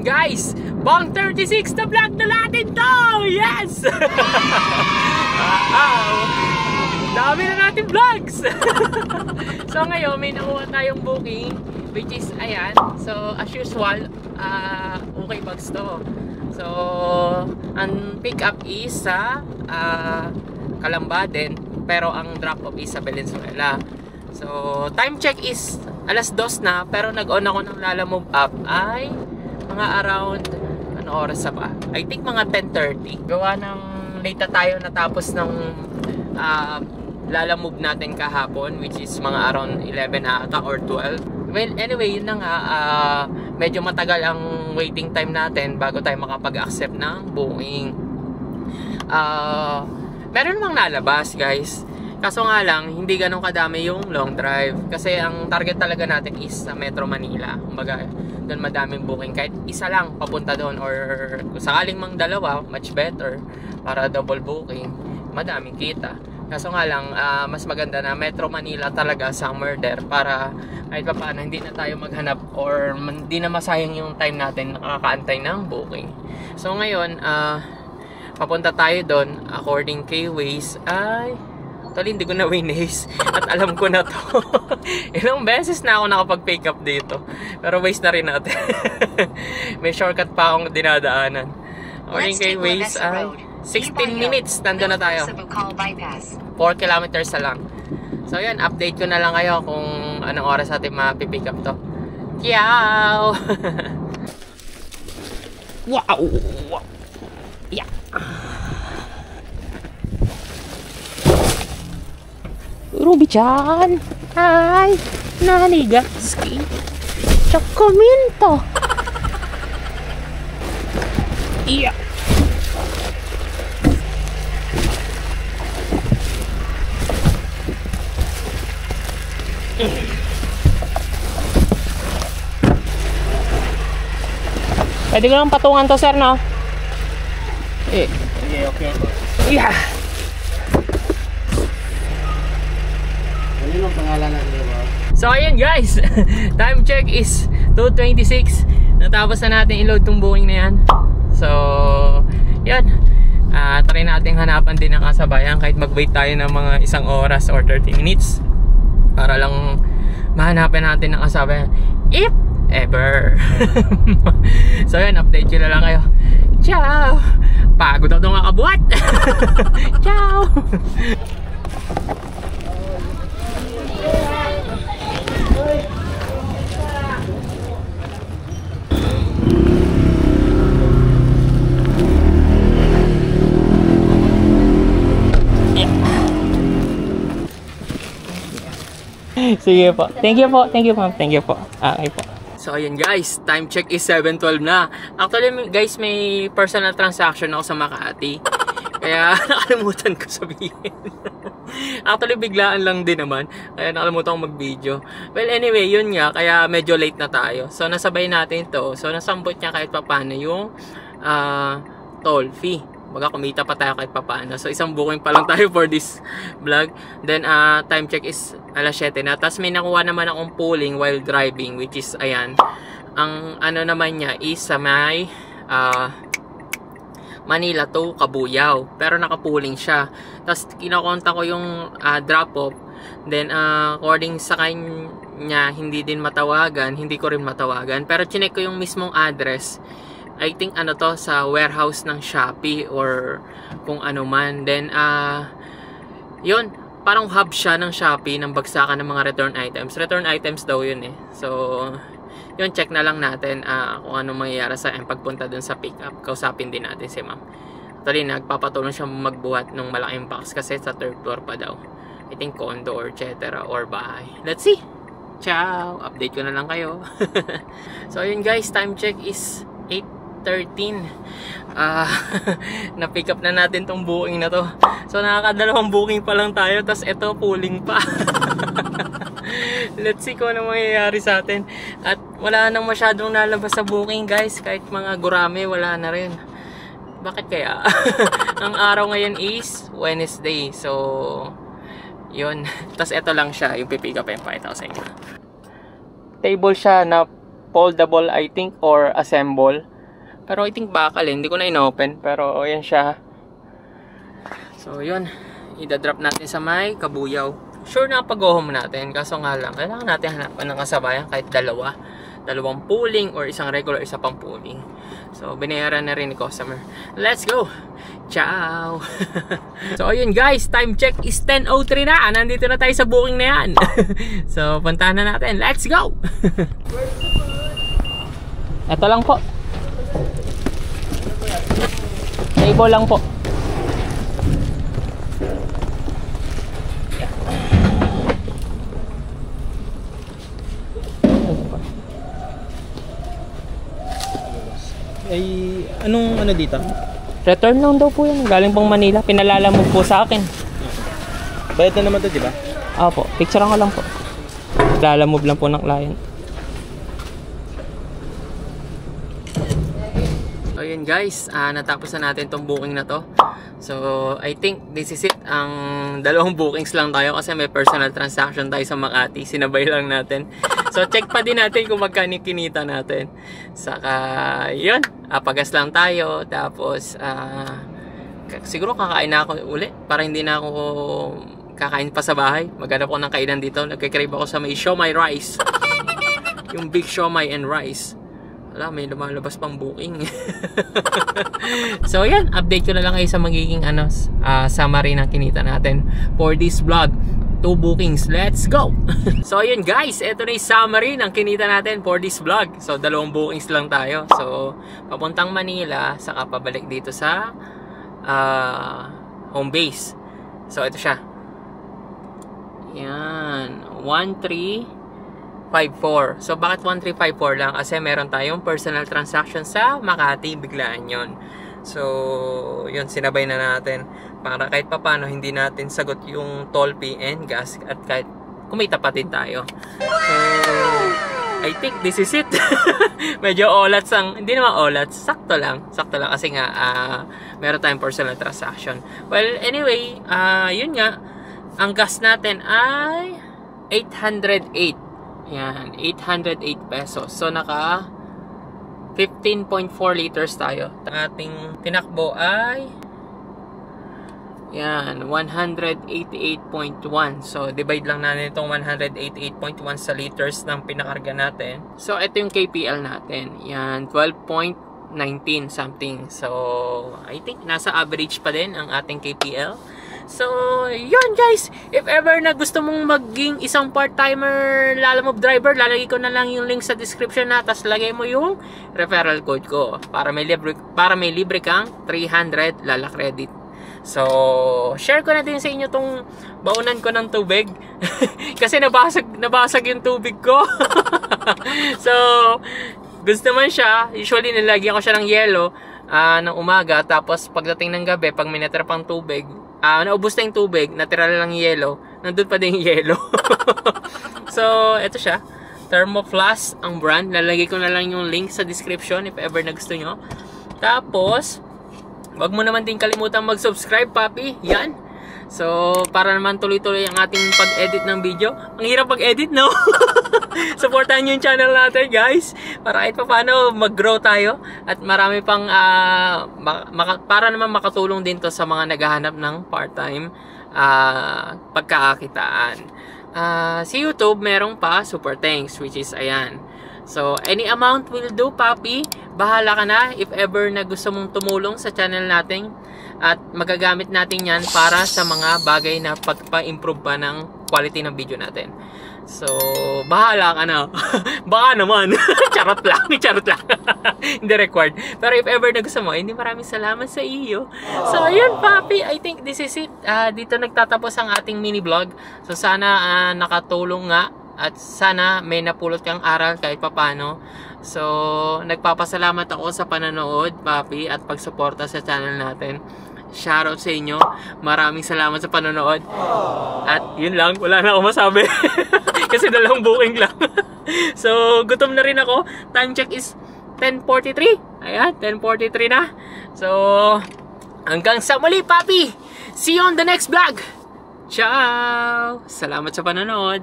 guys, Bang 36 na vlog na natin to! Yes! Dami na natin vlogs! So ngayon, may nakuha tayong booking, which is, ayan. So as usual, okay bags to. So, ang pick up is sa Kalambaden, pero ang drop off is sa Valenzuela. So, time check is alas 2 na, pero nag-on ako ng Lalamove app ay mga around, ano oras na ba? I think mga 10:30. Gawa ng late na tayo natapos ng Lalamove natin kahapon, which is mga around 11 ata or 12. Well, anyway, yun na nga, medyo matagal ang waiting time natin bago tayo makapag-accept ng booking. Meron namang nalabas, guys. Kaso nga lang, hindi ganun kadami yung long drive. Kasi ang target talaga natin is sa Metro Manila. Kumbaga, doon madaming booking. Kahit isa lang papunta doon, or kung sakaling mang dalawa, much better. Para double booking, madaming kita. Kaso nga lang, mas maganda na Metro Manila talaga, somewhere there. Para kahit pa paano, hindi na tayo maghanap or hindi na masayang yung time natin nakakaantay ng booking. So ngayon, papunta tayo doon. According kay Waze ay... Actually, hindi ko na winaze at alam ko na to. Ilang beses na ako nakapag-pick up dito. Pero Waze na rin natin. May shortcut pa akong dinadaanan. According kay Waze ay 16 minutes. Nandun na tayo. 4 kilometers na lang. So yan, update ko na lang kayo kung anong oras natin mapipick up to. Ciao! Wow! Yeah! Ruby-chan! Hi! Nanigatsuki! Chocominto! Iya! Pwede ko lang patungan to, sir, no? Okay, okay. Yeah! Ano yung pangalan natin, ba? So ayan guys, time check is 2:26. Natapos na natin i-load tong booking na yan. So yan, try natin hanapan din ng kasabayan kahit mag-wait tayo ng mga 1 oras or 30 minutes para lang mahanapan natin ng kasabayan if ever. So yan, update ko na lang kayo. Ciao! Pagod ako itong kakabuhat. Ciao! Sige po. Thank you po. Thank you po. Thank you po. Okay po. So ayan guys, time check is 7:12 na. Actually guys, may personal transaction ako sa Makati. Kaya nakalimutan ko sabihin. Actually biglaan lang din naman. Kaya nakalimutan ko mag-video. Well anyway, yun nga. Kaya medyo late na tayo. So nasabay natin to. So nasambot niya kahit papano yung toll fee. Baga kumita pa tayo kahit papano. So isang booking pa lang tayo for this vlog. Then time check is alas 7 na. Tapos may nakuha naman akong pooling while driving, which is ayan. Ang ano naman niya is sa may Manila to Cabuyao. Pero naka-pooling siya. Tapos kinakonta ko yung drop off. Then according sa kanya hindi din matawagan. Hindi ko rin matawagan. Pero chinek ko yung mismong address. I think ano to, sa warehouse ng Shopee or kung ano man. Then yun, parang hub siya ng Shopee ng bagsakan ng mga return items. Return items daw yun eh. So yun, check na lang natin kung ano mangyayari sa pagpunta dun sa pick up. Kausapin din natin si ma'am. Actually nagpapatulong siya magbuhat ng malaking box kasi sa 3rd floor pa daw. I think condo or etc. or bahay. Let's see. Ciao! Update ko na lang kayo. So yun guys, time check is 8:13. Na-pick up na natin tong booking na to. So nakakadalawang booking pa lang tayo. Tapos ito, pooling pa. Let's see kung ano mangyayari sa atin. At wala nang masyadong nalabas sa booking guys. Kahit mga gurame, wala na rin. Bakit kaya? Ang araw ngayon is Wednesday. So yun. Tapos ito lang siya. Yung pipick up yung pakita ko sa inyo. Table siya na foldable I think or assemble. Pero I think bakal hindi ko na inopen. Pero yan siya. So yun, idadrop natin sa may Kabuyaw. Sure na pag-home natin, kaso nga lang, kailangan natin hanapan ng kasabayan kahit dalawang pooling or isang regular, isa pang pooling. So binayaran na rin ni customer. Let's go! Ciao! So ayun guys, time check is 10:03 na. Nandito na tayo sa booking na yan. So puntahan na natin, let's go! Ito lang po. Table lang po. Ay, anong ano dito? Return lang daw po yan. Galing pang Manila. Pinalalamog po sa akin. Bayad na naman to, di ba? Opo. Picturean ko lang po. Lalamove lang po ng client. So yun guys. Natapos na natin tong booking na to. So I think this is it. Ang dalawang bookings lang tayo kasi may personal transaction tayo sa Makati. Sinabay lang natin. So check pa din natin kung magkano kinita natin. Saka yun, pagas lang tayo. Tapos siguro kakain na ako uli para hindi na ako kakain pa sa bahay. Maghanap ako ng kainan dito. Nagkikrave ako sa may siomai rice. Yung big siomai and rice. Wala, may lumalabas pang booking. So yan, update ko na lang kayo sa magiging summary ng kinita natin for this vlog. 2 bookings, let's go! So ayun guys, ito na yung summary ng kinita natin for this vlog. So 2 bookings lang tayo. So papuntang Manila, saka pabalik dito sa home base. So ito siya. Yan, 1354. So bakit 1354 lang? Kasi meron tayong personal transaction sa Makati, biglaan yon. So yun, sinabay na natin para kahit papano hindi natin sagot yung toll fee and gas at kahit kumita pa din tayo. So I think this is it. Medyo olats ang, hindi naman olats, sakto lang kasi nga meron tayong personal transaction. Well anyway, yun nga, ang gas natin ay 808. Yan, 808 pesos. So naka 15.4 liters tayo. Ang ating tinakbo ay yan, 188.1. So divide lang natin itong 188.1 sa liters ng pinakarga natin. So ito yung KPL natin. Yan, 12.19 something. So I think nasa average pa din ang ating KPL. So, yun guys, if ever na gusto mong maging isang part-timer Lalamove driver, lalagay ko na lang yung link sa description na, tapos lagay mo yung referral code ko para may libre kang 300 Lala credit. So, share ko na din sa inyo tong baunan ko ng tubig kasi nabasag yung tubig ko. So, gusto man siya, usually nilagyan ko siya ng yelo ng umaga, tapos pagdating ng gabi, pag may natira pang tubig, naubos na yung tubig, natira lang yung yelo, nandun pa din yung yelo. So, eto siya. Thermoflask ang brand. Lalagay ko na lang yung link sa description if ever na gusto nyo. Tapos, wag mo naman din kalimutan mag-subscribe, papi. Yan. So, para naman tuloy-tuloy ang ating pag-edit ng video. Ang hirap pag-edit, no? Supportahan nyo yung channel natin, guys. Para kahit pa paano mag-grow tayo. At marami pang, para naman makatulong din to sa mga naghahanap ng part-time pagkakakitaan. Sa YouTube, merong pa super thanks, which is ayan. So, any amount will do, papi. Bahala ka na if ever na gusto mong tumulong sa channel natin. At magagamit natin yan para sa mga bagay na pagpa-improve pa ng quality ng video natin. So, bahala ka na. Baka naman. Charot lang. Hindi required. Pero if ever na gusto mo, hindi, maraming salamat sa iyo. So, ayun, papi. I think this is it. Dito nagtatapos ang ating mini vlog. So, sana nakatulong nga. At sana may napulot kang aral kahit papano. So, nagpapasalamat ako sa panonood, papi, at pagsuporta sa channel natin. Shoutout sa inyo. Maraming salamat sa panonood. At yun lang, wala na akong masabi. Kasi 2 booking lang. So, gutom na rin ako. Time check is 10:43. Ayan, 10:43 na. So, hanggang sa muli, papi. See you on the next vlog. Ciao! Salamat sa panonood.